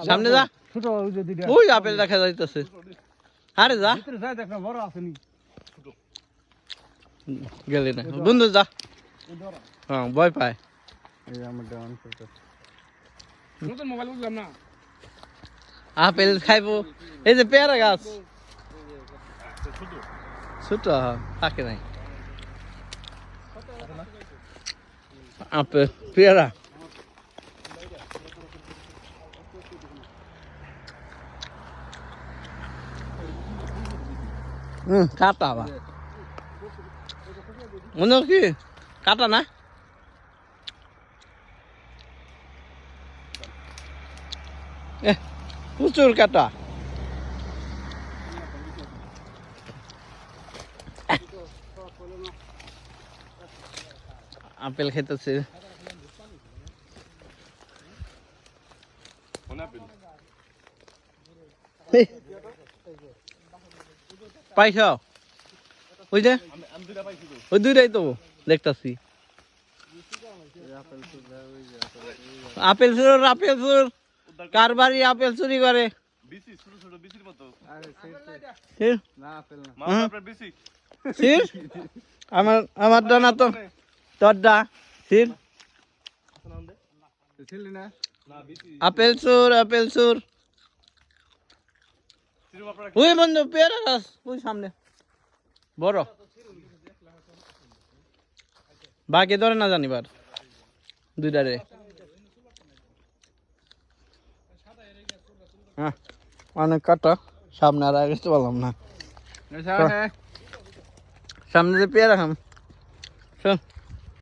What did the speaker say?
সামনে যা ওই আপেল দেখা যাইতেছে আরে যা গেলে না বন্ধু যা হ্যাঁ ভয় পায় আপেল খাইবো এই যে পেয়ারা গাছ ছোট থাকে নাই আপেল পেয়ারা কাটা বা মনে কি কাটা না প্রচুর কাটা আপেল খেতেছে পাইছ ওই যে ওই দুইটাই তো দেখতেছি আপেল চোর কার বাড়ি আপেল চুরি করে আমার ডানা তো তোর ডা আপেল চোর ওই বন্ধু পেয়ারা গাছ ওই সামনে বড় বাকি ধরে না জানিবার দুইটারে হ্যাঁ অনেক কাটা সামনে আর আগে তো বললাম না সামনে যে পেয়ারা খাম